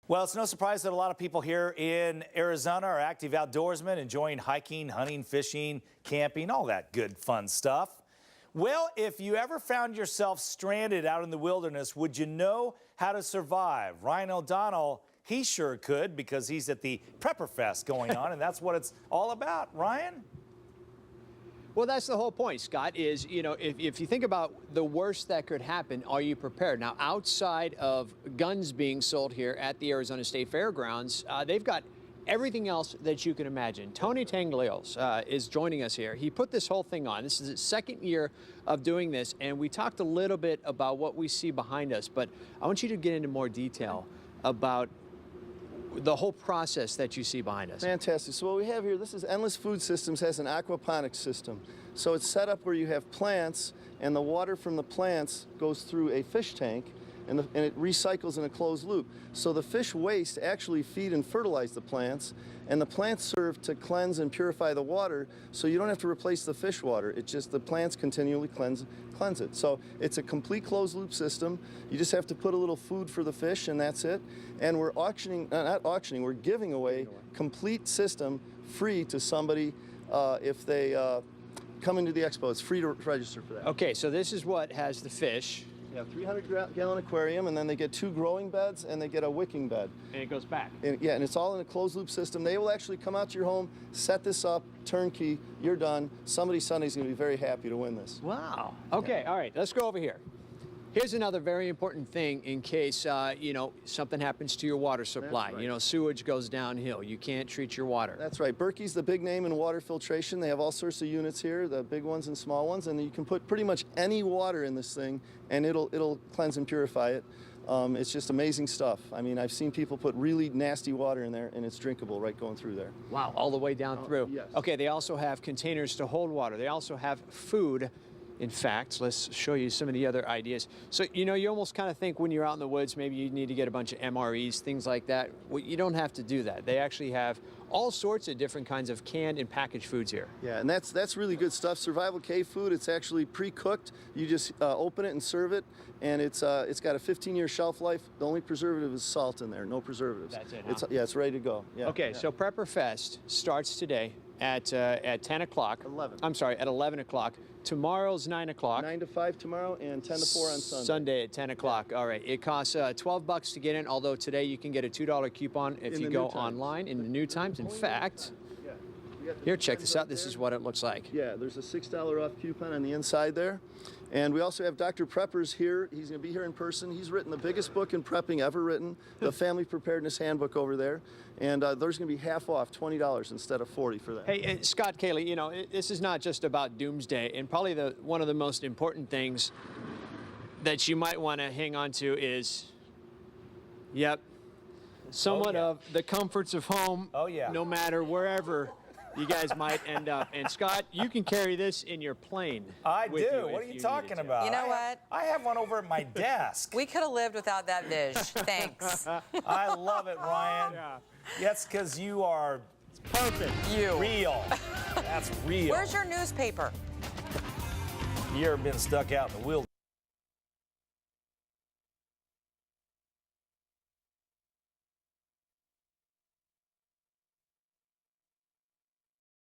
Well, it's no surprise that a lot of people here in Arizona are active outdoorsmen, enjoying hiking, hunting, fishing, camping, all that good fun stuff. Well, if you ever found yourself stranded out in the wilderness, would you know how to survive? Ryan O'Donnell, he sure could, because he's at the PrepperFest going on, and that's what it's all about. Ryan? Well, that's the whole point, Scott, is, if you think about the worst that could happen, are you prepared? Now, outside of guns being sold here at the Arizona State Fairgrounds, they've got everything else that you can imagine. Tony Tanglios is joining us here. He put this whole thing on. This is his second year of doing this, and we talked a little bit about what we see behind us, but I want you to get into more detail about the whole process that you see behind us. Fantastic. So what we have here, this is Endless Food Systems, has an aquaponics system. So it's set up where you have plants, and the water from the plants goes through a fish tank, and it recycles in a closed loop. So the fish waste actually feed and fertilize the plants, and the plants serve to cleanse and purify the water, so you don't have to replace the fish water. It's just the plants continually cleanse it. So it's a complete closed loop system. You just have to put a little food for the fish, and that's it. And we're we're giving away complete system free to somebody if they come into the expo. It's free to register for that. Okay, so this is what has the fish. Yeah, 300-gallon aquarium, and then they get 2 growing beds, and they get a wicking bed. And it goes back. And it's all in a closed-loop system. They will actually come out to your home, set this up, turnkey, you're done. Somebody Sunday's going to be very happy to win this. Wow. Okay, all right, let's go over here. Here's another very important thing in case, something happens to your water supply. Right. Sewage goes downhill. You can't treat your water. That's right. Berkey's the big name in water filtration. They have all sorts of units here, the big ones and small ones, and you can put pretty much any water in this thing, and it'll cleanse and purify it. It's just amazing stuff. I mean, I've seen people put really nasty water in there, and it's drinkable right going through there. Wow, all the way down through. Yes. Okay, they also have containers to hold water. They also have food. In fact, let's show you some of the other ideas. So, you almost kind of think when you're out in the woods, maybe you need to get a bunch of MREs, things like that. Well, you don't have to do that. They actually have all sorts of different kinds of canned and packaged foods here. Yeah, and that's really good stuff. Survival cave food, it's actually pre-cooked. You just open it and serve it, and it's got a 15-year shelf life. The only preservative is salt in there, no preservatives. That's it, huh? It's ready to go. Yeah. Okay, so PrepperFest starts today at 10 o'clock. 11. I'm sorry, at 11 o'clock. Tomorrow's 9 o'clock. 9 to 5 tomorrow and 10 to 4 on Sunday. Sunday at 10 o'clock. All right. It costs $12 to get in, although today you can get a $2 coupon if you go online in the new times. In fact, here, check this out. This is what it looks like. Yeah, there's a $6 off coupon on the inside there. And we also have Dr. Preppers here. He's going to be here in person. He's written the biggest book in prepping ever written, the Family Preparedness Handbook over there. And there's going to be half off, $20 instead of $40 for that. Hey, Scott Cayley, this is not just about doomsday. And probably one of the most important things that you might want to hang on to is, somewhat of the comforts of home, no matter wherever you guys might end up. And Scott, you can carry this in your plane. I do. What are you talking about? You know what? I have one over at my desk. We could have lived without that dish. Thanks. I love it, Ryan. Yeah. That's because you are Perfect. real. That's real. Where's your newspaper? You ever been stuck out in the wilderness?